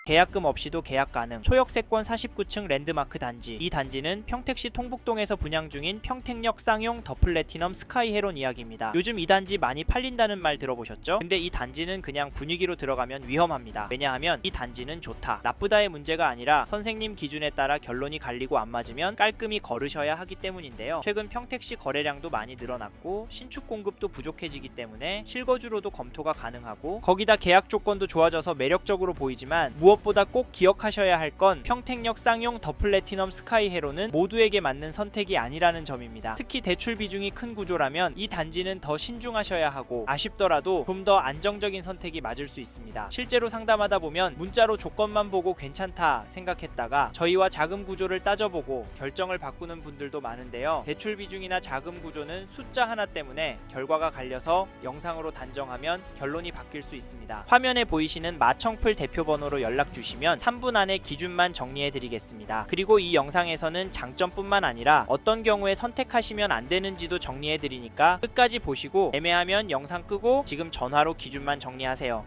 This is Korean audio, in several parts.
계약금 없이도 계약 가능. 초역세권 49층 랜드마크 단지. 이 단지는 평택시 통북동에서 분양 중인 평택역 쌍용 더 플래티넘 스카이 헤론 이야기입니다. 요즘 이 단지 많이 팔린다는 말 들어보셨죠? 근데 이 단지는 그냥 분위기로 들어가면 위험합니다. 왜냐하면 이 단지는 좋다, 나쁘다의 문제가 아니라 선생님 기준에 따라 결론이 갈리고 안 맞으면 깔끔히 거르셔야 하기 때문인데요. 최근 평택시 거래량도 많이 늘어났고 신축 공급도 부족해지기 때문에 실거주로도 검토가 가능하고, 거기다 계약 조건도 좋아져서 매력적으로 보이지만 무엇보다 꼭 기억하셔야 할 건 평택역 쌍용 더 플래티넘 스카이 헤론은 모두에게 맞는 선택이 아니라는 점입니다. 특히 대출 비중이 큰 구조라면 이 단지는 더 신중하셔야 하고, 아쉽더라도 좀 더 안정적인 선택이 맞을 수 있습니다. 실제로 상담하다 보면 문자로 조건만 보고 괜찮다 생각했다가 저희와 자금 구조를 따져보고 결정을 바꾸는 분들도 많은데요. 대출 비중이나 자금 구조는 숫자 하나 때문에 결과가 갈려서 영상으로 단정하면 결론이 바뀔 수 있습니다. 화면에 보이시는 마청풀 대표번호로 연락 주시면 3분 안에 기준만 정리해 드리겠습니다. 그리고 이 영상에서는 장점뿐만 아니라 어떤 경우에 선택하시면 안 되는지도 정리해 드리니까 끝까지 보시고 애매하면 영상 끄고 지금 전화로 기준만 정리하세요.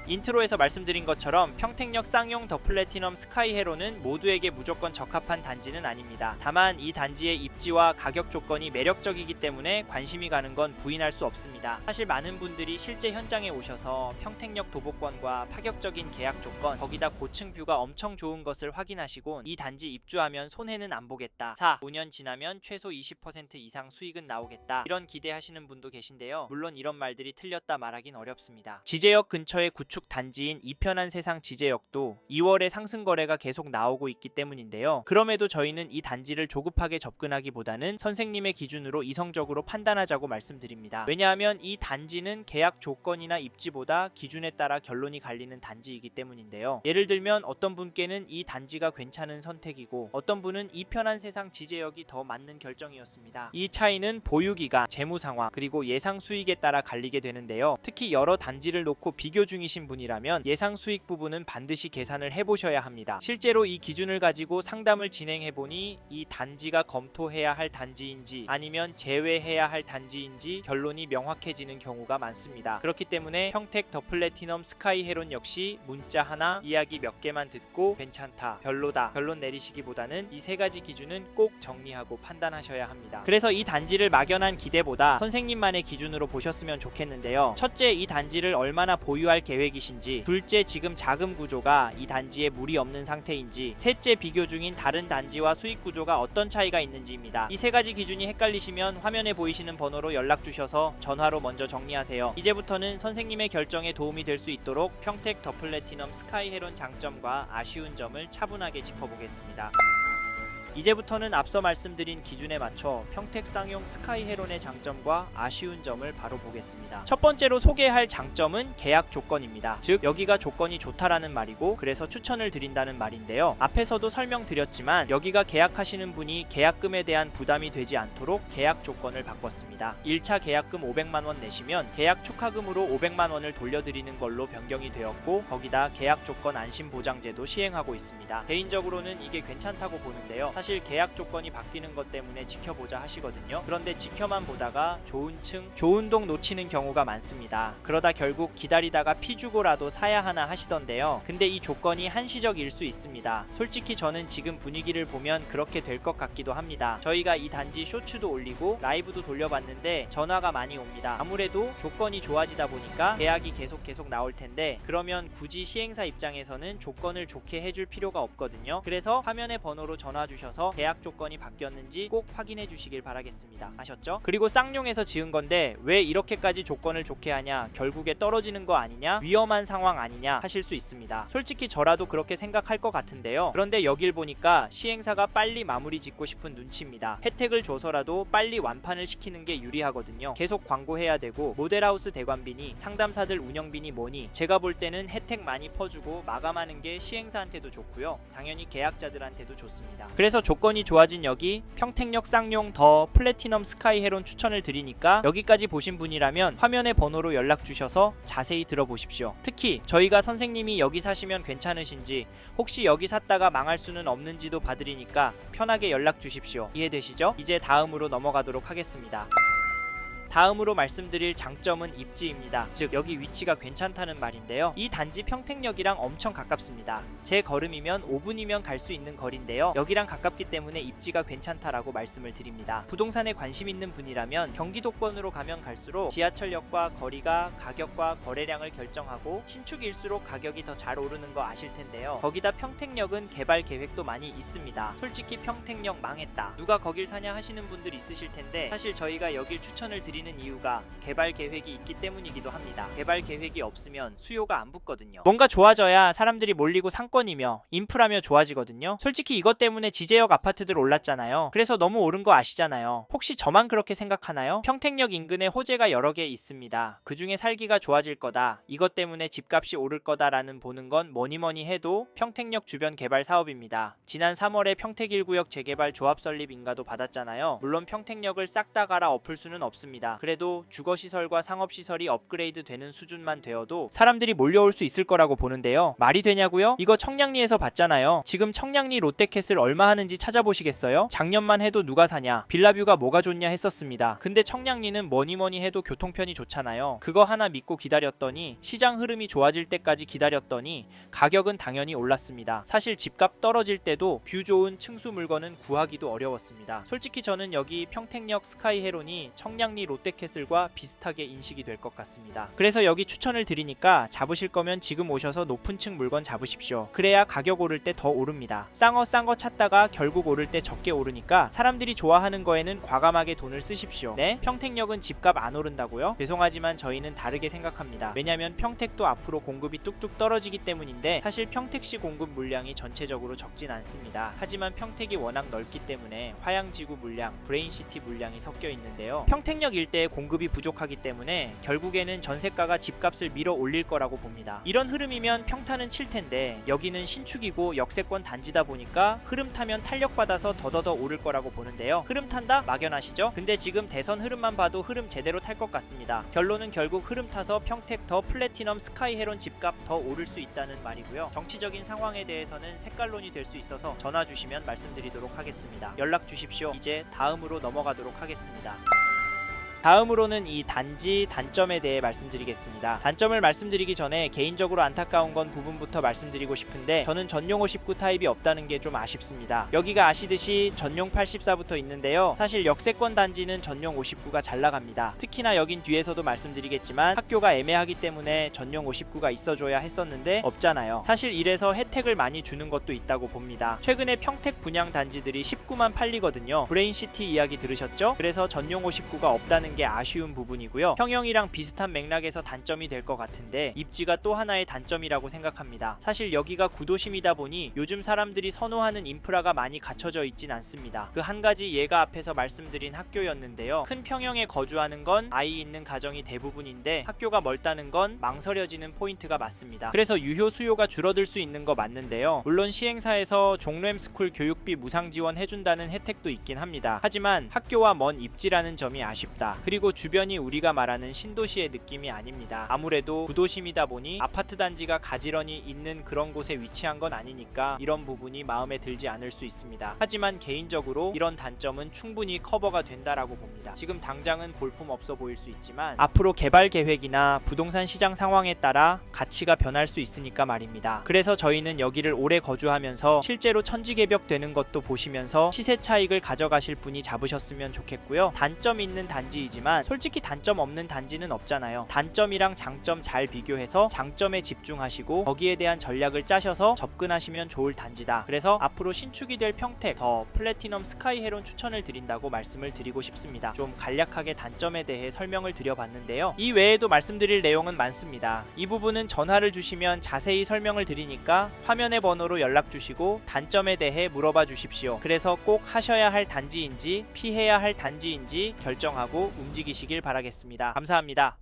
인트로에서 말씀드린 것처럼 평택역 쌍용 더 플래티넘 스카이 헤론은 모두에게 무조건 적합한 단지는 아닙니다. 다만 이 단지의 입지와 가격 조건이 매력적이기 때문에 관심이 가는 건 부인할 수 없습니다. 사실 많은 분들이 실제 현장에 오셔서 평택역 도보권과 파격적인 계약 조건, 거기다 고층 뷰가 엄청 좋은 것을 확인하시곤 이 단지 입주하면 손해는 안 보겠다, 4, 5년 지나면 최소 20% 이상 수익은 나오겠다, 이런 기대하시는 분도 계신데요. 물론 이런 말들이 틀렸다 말하긴 어렵습니다. 지제역 근처의 구축 단지인 이편한 세상 지제역도 2월에 상승 거래가 계속 나오고 있기 때문인데요. 그럼에도 저희는 이 단지를 조급하게 접근하기보다는 선생님의 기준으로 이성적으로 판단하자고 말씀드립니다. 왜냐하면 이 단지는 계약 조건이나 입지보다 기준에 따라 결론이 갈리는 단지이기 때문인데요. 예를 들면 어떤 분께는 이 단지가 괜찮은 선택이고 어떤 분은 이편한 세상 지제역이 더 맞는 결정이었습니다. 이 차이는 보유기간, 재무상황, 그리고 예상 수익에 따라 갈리게 되는데요. 특히 여러 단지를 놓고 비교 중이신 분이라면 예상 수익 부분은 반드시 계산을 해보셔야 합니다. 실제로 이 기준을 가지고 상담을 진행해보니 이 단지가 검토해야 할 단지인지 아니면 제외해야 할 단지인지 결론이 명확해지는 경우가 많습니다. 그렇기 때문에 평택 더 플래티넘 스카이 헤론 역시 문자 하나, 이야기 몇 개만 듣고 괜찮다, 별로다 결론 내리시기보다는 이 세 가지 기준은 꼭 정리하고 판단하셔야 합니다. 그래서 이 단지를 막연한 기대보다 선생님만의 기준으로 보셨으면 좋겠는데요. 첫째, 이 단지를 얼마나 보유할 계획이신지, 둘째, 지금 자금 구조가 이 단지에 무리 없는 상태인지, 셋째, 비교 중인 다른 단지와 수익 구조가 어떤 차이가 있는지입니다. 이 세 가지 기준이 헷갈리시면 화면에 보이시는 번호로 연락 주셔서 전화로 먼저 정리하세요. 이제부터는 선생님의 결정에 도움이 될 수 있도록 평택 더 플래티넘 스카이 헤론 장점과 아쉬운 점을 차분하게 짚어보겠습니다. 이제부터는 앞서 말씀드린 기준에 맞춰 평택 쌍용 스카이 헤론의 장점과 아쉬운 점을 바로 보겠습니다. 첫 번째로 소개할 장점은 계약 조건입니다. 즉 여기가 조건이 좋다라는 말이고 그래서 추천을 드린다는 말인데요. 앞에서도 설명드렸지만 여기가 계약하시는 분이 계약금에 대한 부담이 되지 않도록 계약 조건을 바꿨습니다. 1차 계약금 500만원 내시면 계약 축하금으로 500만원을 돌려드리는 걸로 변경이 되었고, 거기다 계약 조건 안심보장제도 시행하고 있습니다. 개인적으로는 이게 괜찮다고 보는데요. 사실 계약 조건이 바뀌는 것 때문에 지켜보자 하시거든요. 그런데 지켜만 보다가 좋은 층, 좋은 동 놓치는 경우가 많습니다. 그러다 결국 기다리다가 피 주고라도 사야 하나 하시던데요. 근데 이 조건이 한시적일 수 있습니다. 솔직히 저는 지금 분위기를 보면 그렇게 될 것 같기도 합니다. 저희가 이 단지 쇼츠도 올리고 라이브도 돌려봤는데 전화가 많이 옵니다. 아무래도 조건이 좋아지다 보니까 계약이 계속 나올 텐데, 그러면 굳이 시행사 입장에서는 조건을 좋게 해줄 필요가 없거든요. 그래서 화면의 번호로 전화 주셔서 계약 조건이 바뀌었는지 꼭 확인해 주시길 바라겠습니다. 아셨죠? 그리고 쌍용에서 지은 건데 왜 이렇게까지 조건을 좋게 하냐, 결국에 떨어지는 거 아니냐, 위험한 상황 아니냐 하실 수 있습니다. 솔직히 저라도 그렇게 생각할 것 같은데요. 그런데 여길 보니까 시행사가 빨리 마무리 짓고 싶은 눈치입니다. 혜택을 줘서라도 빨리 완판을 시키는 게 유리하거든요. 계속 광고해야 되고 모델하우스 대관비니 상담사들 운영비니 뭐니 제가 볼 때는 혜택 많이 퍼주고 마감하는 게 시행사한테도 좋고요. 당연히 계약자들한테도 좋습니다. 그래서 조건이 좋아진 여기 평택역 쌍용 더 플래티넘 스카이 헤론 추천을 드리니까 여기까지 보신 분이라면 화면의 번호로 연락 주셔서 자세히 들어보십시오. 특히 저희가 선생님이 여기 사시면 괜찮으신지, 혹시 여기 샀다가 망할 수는 없는지도 봐드리니까 편하게 연락 주십시오. 이해되시죠? 이제 다음으로 넘어가도록 하겠습니다. 다음으로 말씀드릴 장점은 입지입니다. 즉 여기 위치가 괜찮다는 말인데요. 이 단지 평택역이랑 엄청 가깝습니다. 제 걸음이면 5분이면 갈 수 있는 거리인데요. 여기랑 가깝기 때문에 입지가 괜찮다라고 말씀을 드립니다. 부동산에 관심 있는 분이라면 경기도권으로 가면 갈수록 지하철역과 거리가 가격과 거래량을 결정하고 신축일수록 가격이 더 잘 오르는 거 아실 텐데요. 거기다 평택역은 개발 계획도 많이 있습니다. 솔직히 평택역 망했다, 누가 거길 사냐 하시는 분들 있으실 텐데 사실 저희가 여길 추천을 드리는 이유가 개발 계획이 있기 때문이기도 합니다. 개발 계획이 없으면 수요가 안 붙거든요. 뭔가 좋아져야 사람들이 몰리고 상권이며 인프라며 좋아지거든요. 솔직히 이것 때문에 지제역 아파트들 올랐잖아요. 그래서 너무 오른 거 아시잖아요. 혹시 저만 그렇게 생각하나요? 평택역 인근에 호재가 여러 개 있습니다. 그 중에 살기가 좋아질 거다, 이것 때문에 집값이 오를 거다라는 보는 건 뭐니뭐니 해도 평택역 주변 개발 사업입니다. 지난 3월에 평택 1구역 재개발 조합 설립 인가도 받았잖아요. 물론 평택역을 싹 다 갈아 엎을 수는 없습니다. 그래도 주거시설과 상업시설이 업그레이드 되는 수준만 되어도 사람들이 몰려올 수 있을 거라고 보는데요. 말이 되냐고요? 이거 청량리에서 봤잖아요. 지금 청량리 롯데캐슬 얼마 하는지 찾아보시겠어요? 작년만 해도 누가 사냐, 빌라뷰가 뭐가 좋냐 했었습니다. 근데 청량리는 뭐니뭐니 해도 교통편이 좋잖아요. 그거 하나 믿고 기다렸더니, 시장 흐름이 좋아질 때까지 기다렸더니 가격은 당연히 올랐습니다. 사실 집값 떨어질 때도 뷰 좋은 층수 물건은 구하기도 어려웠습니다. 솔직히 저는 여기 평택역 스카이헤론이 청량리 롯데캐슬과 비슷하게 인식이 될 것 같습니다. 그래서 여기 추천을 드리니까 잡으실 거면 지금 오셔서 높은 층 물건 잡으십시오. 그래야 가격 오를 때 더 오릅니다. 싼 거 찾다가 결국 오를 때 적게 오르니까 사람들이 좋아하는 거에는 과감하게 돈을 쓰십시오. 네? 평택역은 집값 안 오른다고요? 죄송하지만 저희는 다르게 생각합니다. 왜냐면 평택도 앞으로 공급이 뚝뚝 떨어지기 때문인데 사실 평택시 공급 물량이 전체적으로 적진 않습니다. 하지만 평택이 워낙 넓기 때문에 화양지구 물량, 브레인시티 물량이 섞여 있는데요. 평택역 일대에 공급이 부족하기 때문에 결국에는 전세가가 집값을 밀어 올릴 거라고 봅니다. 이런 흐름이면 평타는 칠 텐데 여기는 신축이고 역세권 단지다 보니까 흐름 타면 탄력받아서 더더더 오를 거라고 보는데요. 흐름 탄다? 막연하시죠? 근데 지금 대선 흐름만 봐도 흐름 제대로 탈 것 같습니다. 결론은 결국 흐름 타서 평택 더 플래티넘 스카이헤론 집값 더 오를 수 있다는 말이고요. 정치적인 상황에 대해서는 색깔론이 될 수 있어서 전화 주시면 말씀드리도록 하겠습니다. 연락 주십시오. 이제 다음으로 넘어가도록 하겠습니다. 다음으로는 이 단지 단점에 대해 말씀드리겠습니다. 단점을 말씀드리기 전에 개인적으로 안타까운 건 부분부터 말씀드리고 싶은데 저는 전용 59 타입이 없다는 게 좀 아쉽습니다. 여기가 아시듯이 전용 84부터 있는데요. 사실 역세권 단지는 전용 59가 잘 나갑니다. 특히나 여긴 뒤에서도 말씀드리겠지만 학교가 애매하기 때문에 전용 59가 있어줘야 했었는데 없잖아요. 사실 이래서 혜택을 많이 주는 것도 있다고 봅니다. 최근에 평택 분양 단지들이 19만 팔리거든요. 브레인시티 이야기 들으셨죠? 그래서 전용 59가 없다는 게 아쉬운 부분이고요. 평형이랑 비슷한 맥락에서 단점이 될 것 같은데 입지가 또 하나의 단점이라고 생각합니다. 사실 여기가 구도심이다 보니 요즘 사람들이 선호하는 인프라가 많이 갖춰져 있진 않습니다. 그 한 가지 예가 앞에서 말씀드린 학교였는데요. 큰 평형에 거주하는 건 아이 있는 가정이 대부분인데 학교가 멀다는 건 망설여지는 포인트가 맞습니다. 그래서 유효 수요가 줄어들 수 있는 거 맞는데요. 물론 시행사에서 종로엠스쿨 교육비 무상 지원 해준다는 혜택도 있긴 합니다. 하지만 학교와 먼 입지라는 점이 아쉽다. 그리고 주변이 우리가 말하는 신도시의 느낌이 아닙니다. 아무래도 구도심이다 보니 아파트 단지가 가지런히 있는 그런 곳에 위치한 건 아니니까 이런 부분이 마음에 들지 않을 수 있습니다. 하지만 개인적으로 이런 단점은 충분히 커버가 된다라고 봅니다. 지금 당장은 볼품 없어 보일 수 있지만 앞으로 개발 계획이나 부동산 시장 상황에 따라 가치가 변할 수 있으니까 말입니다. 그래서 저희는 여기를 오래 거주하면서 실제로 천지개벽 되는 것도 보시면서 시세 차익을 가져가실 분이 잡으셨으면 좋겠고요. 단점 있는 단지이지만 솔직히 단점 없는 단지는 없잖아요. 단점이랑 장점 잘 비교해서 장점에 집중하시고 거기에 대한 전략을 짜셔서 접근하시면 좋을 단지다. 그래서 앞으로 신축이 될 평택 더 플래티넘 스카이헤론 추천을 드린다고 말씀을 드리고 싶습니다. 좀 간략하게 단점에 대해 설명을 드려봤는데요. 이 외에도 말씀드릴 내용은 많습니다. 이 부분은 전화를 주시면 자세히 설명을 드리니까 화면의 번호로 연락 주시고 단점에 대해 물어봐 주십시오. 그래서 꼭 하셔야 할 단지인지 피해야 할 단지인지 결정하고 움직이시길 바라겠습니다. 감사합니다.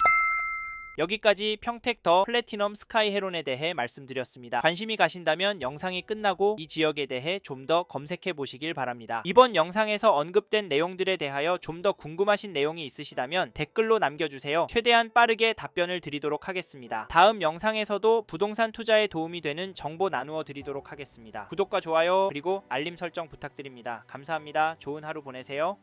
여기까지 평택 더 플래티넘 스카이헤론에 대해 말씀드렸습니다. 관심이 가신다면 영상이 끝나고 이 지역에 대해 좀 더 검색해 보시길 바랍니다. 이번 영상에서 언급된 내용들에 대하여 좀 더 궁금하신 내용이 있으시다면 댓글로 남겨주세요. 최대한 빠르게 답변을 드리도록 하겠습니다. 다음 영상에서도 부동산 투자에 도움이 되는 정보 나누어 드리도록 하겠습니다. 구독과 좋아요 그리고 알림 설정 부탁드립니다. 감사합니다. 좋은 하루 보내세요.